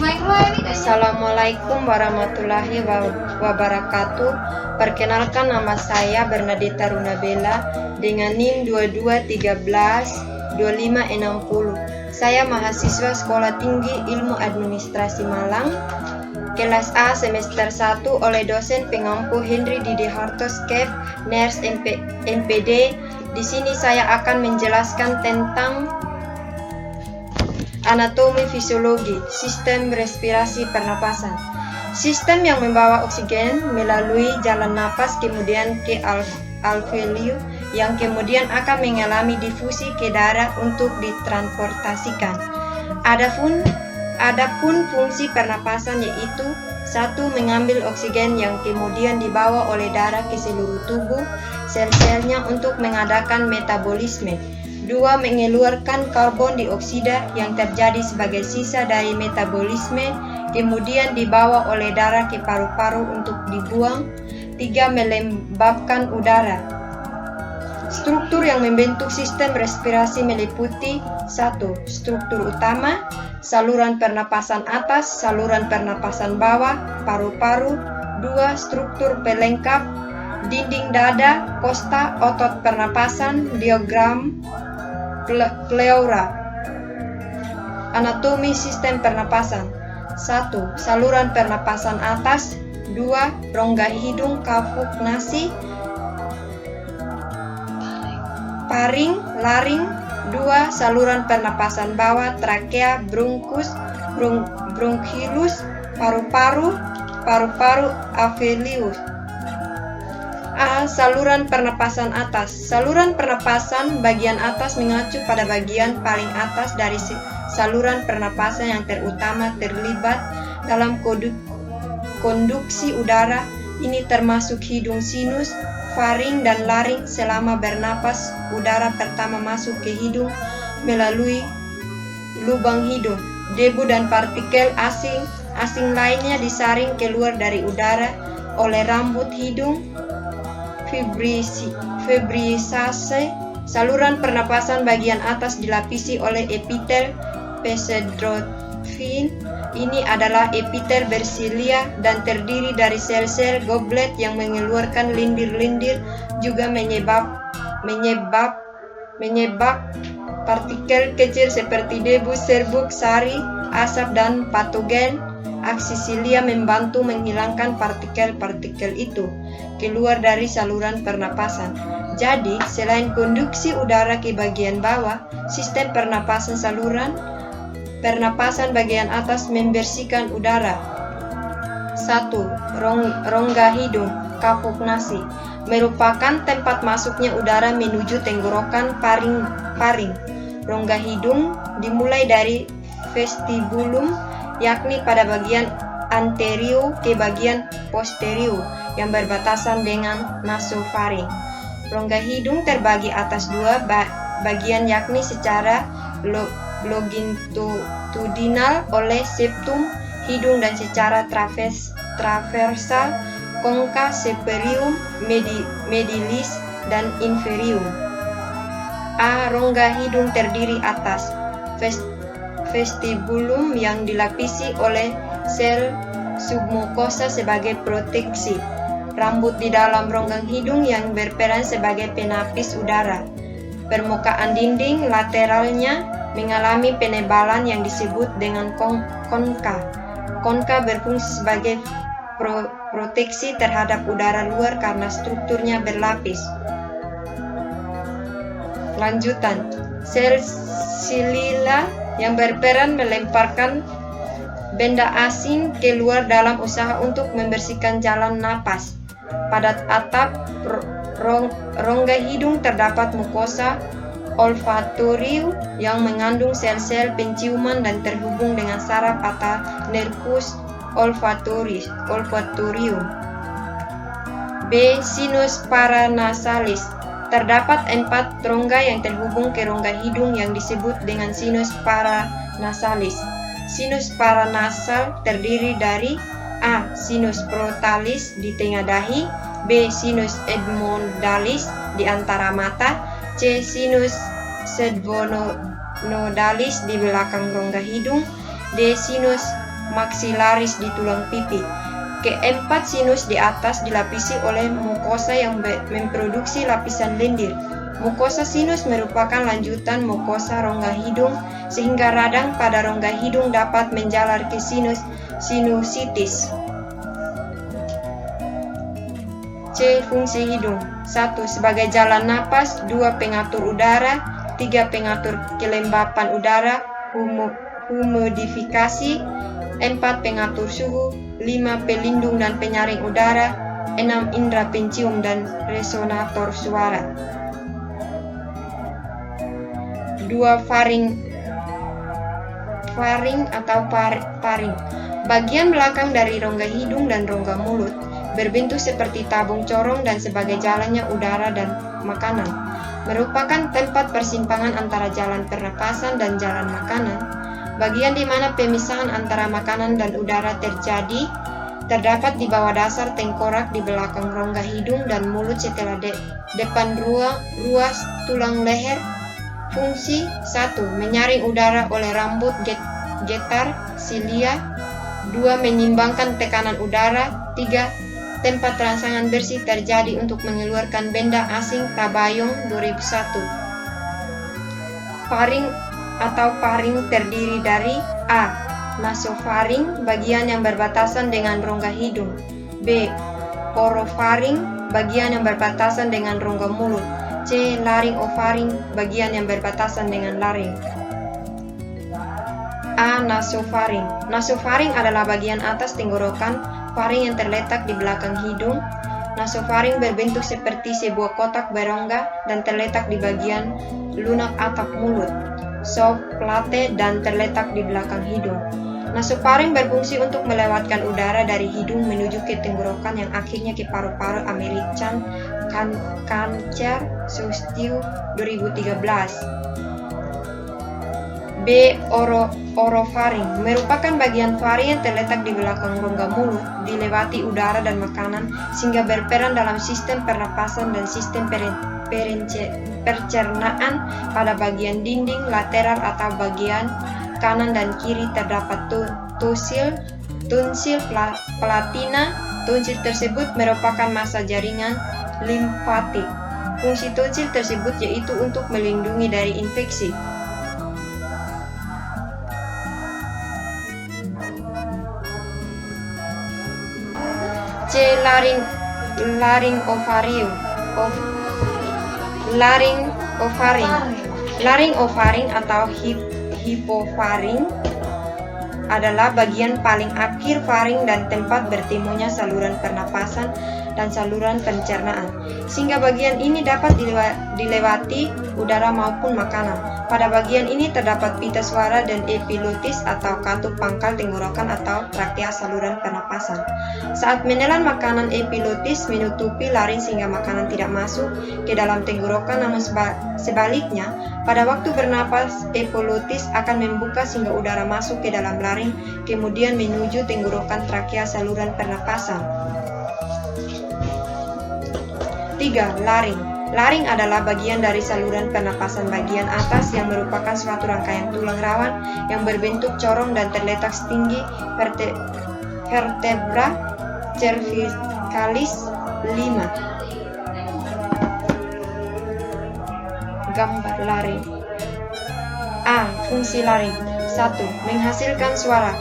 Assalamualaikum warahmatullahi wabarakatuh. Perkenalkan, nama saya Bernadetta Runabella dengan NIM 22132560. Saya mahasiswa Sekolah Tinggi Ilmu Administrasi Malang, kelas A semester 1 oleh dosen pengampu Henry Didi Hartos Kep, Ners MPD. Di sini saya akan menjelaskan tentang anatomi fisiologi sistem respirasi pernapasan. Sistem yang membawa oksigen melalui jalan napas kemudian ke alveoli yang kemudian akan mengalami difusi ke darah untuk ditransportasikan. Adapun fungsi pernapasan yaitu: 1. Mengambil oksigen yang kemudian dibawa oleh darah ke seluruh tubuh sel-selnya untuk mengadakan metabolisme. 2. Mengeluarkan karbon dioksida yang terjadi sebagai sisa dari metabolisme kemudian dibawa oleh darah ke paru-paru untuk dibuang. 3. Melembabkan udara. Struktur yang membentuk sistem respirasi meliputi: 1. Struktur utama, saluran pernapasan atas, saluran pernapasan bawah, paru-paru. 2. Struktur pelengkap, dinding dada, kosta, otot pernapasan, diafragma, pleura. Anatomi sistem pernapasan: 1. Saluran pernapasan atas. 2. Rongga hidung, kapuk nasi, paring, laring. 2. Saluran pernapasan bawah, trakea, bronkus, bronchilus, paru-paru, alveolus. A. Saluran pernapasan atas. Saluran pernapasan bagian atas mengacu pada bagian paling atas dari saluran pernapasan yang terutama terlibat dalam konduksi udara. Ini termasuk hidung, sinus, faring, dan laring. Selama bernapas, udara pertama masuk ke hidung melalui lubang hidung. Debu dan partikel asing lainnya disaring keluar dari udara oleh rambut hidung. Fibrisase. Saluran pernapasan bagian atas dilapisi oleh epitel pseudophil. Ini adalah epitel bersilia dan terdiri dari sel-sel goblet yang mengeluarkan lindir-lindir, juga menyebab partikel kecil seperti debu, serbuk, sari, asap, dan patogen. Aksi silia membantu menghilangkan partikel-partikel itu keluar dari saluran pernapasan. Jadi, selain konduksi udara ke bagian bawah, sistem pernapasan saluran pernapasan bagian atas membersihkan udara. 1. Rongga hidung, kapuk nasi, merupakan tempat masuknya udara menuju tenggorokan paring. Rongga hidung dimulai dari vestibulum, yakni pada bagian anterior ke bagian posterior yang berbatasan dengan nasofaring. Rongga hidung terbagi atas dua bagian, yakni secara longitudinal oleh septum hidung dan secara traversal concha superior, medialis, dan inferior. A. Rongga hidung terdiri atas vestibulum yang dilapisi oleh sel submukosa sebagai proteksi, rambut di dalam rongga hidung yang berperan sebagai penapis udara. Permukaan dinding lateralnya mengalami penebalan yang disebut dengan konka. Konka berfungsi sebagai proteksi terhadap udara luar karena strukturnya berlapis. Lanjutan, sel silila yang berperan melemparkan benda asing keluar dalam usaha untuk membersihkan jalan napas. Pada atap rongga hidung terdapat mukosa olfatorium yang mengandung sel-sel penciuman dan terhubung dengan saraf atau nervus olfatorium. B. Sinus paranasalis. Terdapat 4 rongga yang terhubung ke rongga hidung yang disebut dengan sinus paranasalis. Sinus paranasal terdiri dari: A. Sinus frontalis di tengah dahi. B. Sinus edmondalis di antara mata. C. Sinus subnodalis di belakang rongga hidung. D. Sinus maksilaris di tulang pipi. Keempat sinus di atas dilapisi oleh mukosa yang memproduksi lapisan lendir. Mukosa sinus merupakan lanjutan mukosa rongga hidung, sehingga radang pada rongga hidung dapat menjalar ke sinusitis. C. Fungsi hidung. 1. Sebagai jalan napas. 2. Pengatur udara. 3. Pengatur kelembapan udara, humidifikasi. 4. Pengatur suhu. 5. Pelindung dan penyaring udara. 6. Indera pencium dan resonator suara. 2. Faring atau paring. Bagian belakang dari rongga hidung dan rongga mulut berbentuk seperti tabung corong dan sebagai jalannya udara dan makanan. Merupakan tempat persimpangan antara jalan pernapasan dan jalan makanan. Bagian di mana pemisahan antara makanan dan udara terjadi terdapat di bawah dasar tengkorak di belakang rongga hidung dan mulut setelah depan ruas tulang leher. Fungsi 1. Menyaring udara oleh rambut getar silia. 2. Menyimbangkan tekanan udara. 3. Tempat rangsangan bersih terjadi untuk mengeluarkan benda asing. Tabayong 2001. Faring atau paring terdiri dari A. Nasofaring, bagian yang berbatasan dengan rongga hidung. B. Orofaring, bagian yang berbatasan dengan rongga mulut. C. Laringofaring, bagian yang berbatasan dengan laring. A. Nasofaring. Nasofaring adalah bagian atas tenggorokan faring yang terletak di belakang hidung. Nasofaring berbentuk seperti sebuah kotak berongga dan terletak di bagian lunak atap mulut, soft plate, dan terletak di belakang hidung. Nasofaring berfungsi untuk melewatkan udara dari hidung menuju ke tenggorokan yang akhirnya ke paru-paru. American Cancer Society 2013. B. Orofaring merupakan bagian faring yang terletak di belakang rongga mulut, dilewati udara dan makanan sehingga berperan dalam sistem pernapasan dan sistem pencernaan. Pada bagian dinding lateral atau bagian kanan dan kiri terdapat tonsil platina. Tonsil tersebut merupakan massa jaringan limfatik. Fungsi tonsil tersebut yaitu untuk melindungi dari infeksi. C. Laringofaring atau hipofaring adalah bagian paling akhir faring dan tempat bertemunya saluran pernapasan dan saluran pencernaan, sehingga bagian ini dapat dilewati udara maupun makanan. Pada bagian ini terdapat pita suara dan epilotis atau katup pangkal tenggorokan atau trakea saluran pernapasan. Saat menelan makanan, epilotis menutupi laring sehingga makanan tidak masuk ke dalam tenggorokan, namun sebaliknya pada waktu bernapas epilotis akan membuka sehingga udara masuk ke dalam laring kemudian menuju tenggorokan trakea saluran pernapasan. 3. Laring adalah bagian dari saluran pernapasan bagian atas yang merupakan suatu rangkaian tulang rawan yang berbentuk corong dan terletak setinggi vertebra cervicalis 5. Gambar laring. A. Fungsi laring. 1. Menghasilkan suara.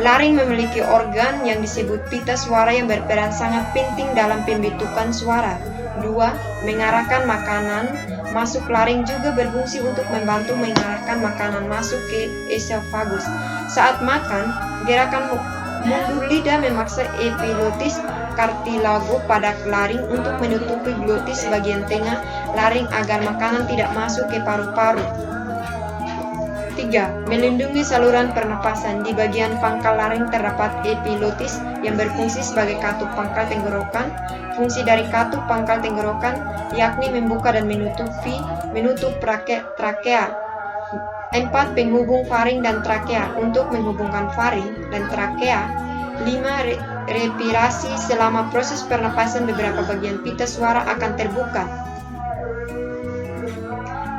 Laring memiliki organ yang disebut pita suara yang berperan sangat penting dalam pembentukan suara. 2. Mengarahkan makanan masuk. Laring juga berfungsi untuk membantu mengarahkan makanan masuk ke esofagus. Saat makan, gerakan mundur lidah memaksa epilotis kartilago pada laring untuk menutupi glotis bagian tengah laring agar makanan tidak masuk ke paru-paru. 3. Melindungi saluran pernapasan. Di bagian pangkal laring terdapat epilotis yang berfungsi sebagai katup pangkal tenggorokan. Fungsi dari katup pangkal tenggorokan yakni membuka dan menutup trakea. 4. Penghubung faring dan trakea. Untuk menghubungkan faring dan trakea. 5. Respirasi. Selama proses pernapasan beberapa bagian pita suara akan terbuka.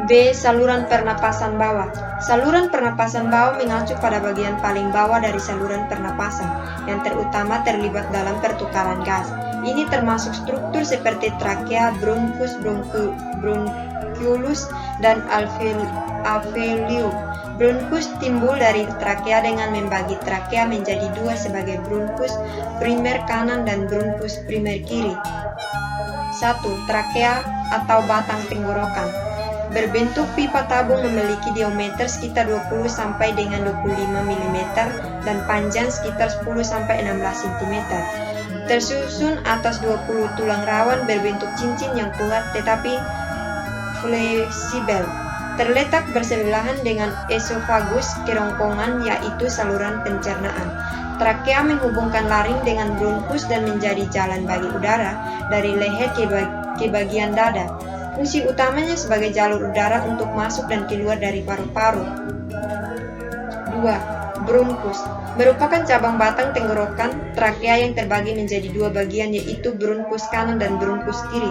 B. Saluran pernapasan bawah. Saluran pernapasan bawah mengacu pada bagian paling bawah dari saluran pernapasan, yang terutama terlibat dalam pertukaran gas. Ini termasuk struktur seperti trakea, bronkus, bronchiolus, dan alveolus. Bronkus timbul dari trakea dengan membagi trakea menjadi dua sebagai bronkus primer kanan dan bronkus primer kiri. 1. Trakea atau batang tenggorokan. Berbentuk pipa tabung, memiliki diameter sekitar 20 sampai dengan 25 mm dan panjang sekitar 10 sampai 16 cm. Tersusun atas 20 tulang rawan berbentuk cincin yang kuat tetapi fleksibel. Terletak bersebelahan dengan esofagus kerongkongan, yaitu saluran pencernaan. Trakea menghubungkan laring dengan bronkus dan menjadi jalan bagi udara dari leher ke bagian dada. Fungsi utamanya sebagai jalur udara untuk masuk dan keluar dari paru-paru. 2. Bronkus merupakan cabang batang tenggorokan trakea yang terbagi menjadi dua bagian, yaitu bronkus kanan dan bronkus kiri.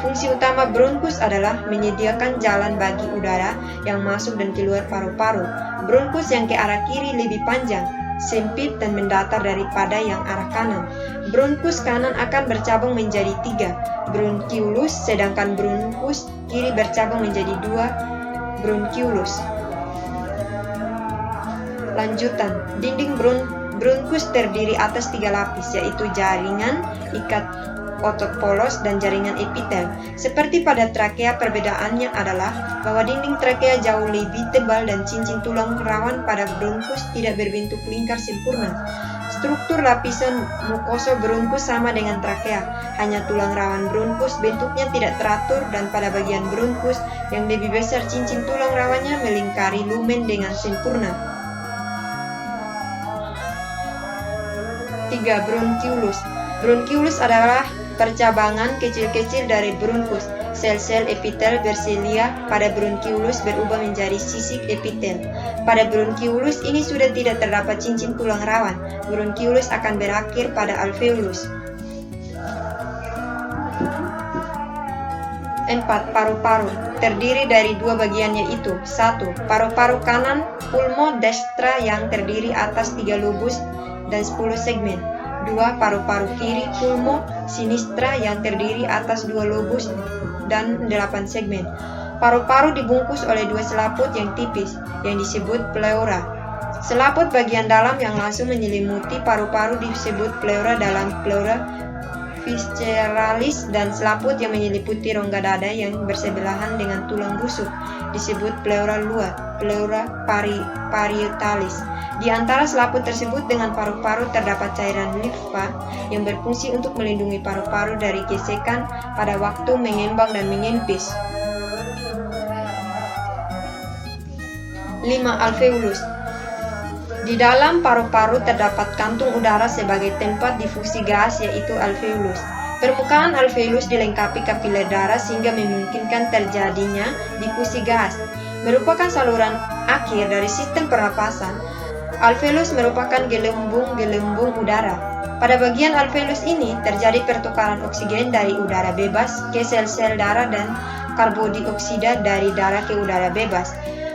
Fungsi utama bronkus adalah menyediakan jalan bagi udara yang masuk dan keluar paru-paru. Bronkus yang ke arah kiri lebih panjang, sempit dan mendatar daripada yang arah kanan. Bronkus kanan akan bercabang menjadi 3 bronchiolus, sedangkan bronkus kiri bercabang menjadi 2 bronchiolus. Lanjutan, dinding bronkus terdiri atas 3 lapis, yaitu jaringan ikat otot polos dan jaringan epitel. Seperti pada trakea, perbedaannya adalah bahwa dinding trakea jauh lebih tebal dan cincin tulang rawan pada bronkus tidak berbentuk lingkar sempurna. Struktur lapisan mukosa bronkus sama dengan trakea, hanya tulang rawan bronkus bentuknya tidak teratur, dan pada bagian bronkus yang lebih besar cincin tulang rawannya melingkari lumen dengan sempurna. 3. Bronchiolus. Bronchiolus adalah percabangan kecil-kecil dari bronkus. Sel-sel epitel berselia pada bronchiolus berubah menjadi sisik epitel. Pada bronchiolus ini sudah tidak terdapat cincin tulang rawan. Bronchiolus akan berakhir pada alveolus. 4. Paru-paru terdiri dari dua bagian, yaitu 1. Paru-paru kanan pulmo destra yang terdiri atas 3 lobus dan 10 segmen. 2. Paru-paru kiri pulmo sinistra yang terdiri atas 2 lobus dan 8 segmen. Paru-paru dibungkus oleh 2 selaput yang tipis yang disebut pleura. Selaput bagian dalam yang langsung menyelimuti paru-paru disebut pleura dalam, pleura visceralis, dan selaput yang menyelimuti rongga dada yang bersebelahan dengan tulang rusuk disebut pleura luar, pleura parietalis. Di antara selaput tersebut dengan paru-paru terdapat cairan limfa yang berfungsi untuk melindungi paru-paru dari gesekan pada waktu mengembang dan mengempis. 5. Alveolus. Di dalam paru-paru terdapat kantung udara sebagai tempat difusi gas, yaitu alveolus. Permukaan alveolus dilengkapi kapiler darah sehingga memungkinkan terjadinya difusi gas. Merupakan saluran akhir dari sistem pernapasan, alveolus merupakan gelembung udara. Pada bagian alveolus ini terjadi pertukaran oksigen dari udara bebas ke sel-sel darah dan karbondioksida dari darah ke udara bebas.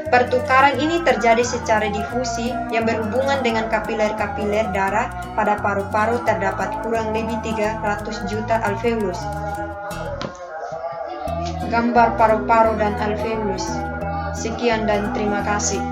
Pertukaran ini terjadi secara difusi yang berhubungan dengan kapiler-kapiler darah. Pada paru-paru terdapat kurang lebih 300 juta alveolus. Gambar paru-paru dan alveolus. Sekian dan terima kasih.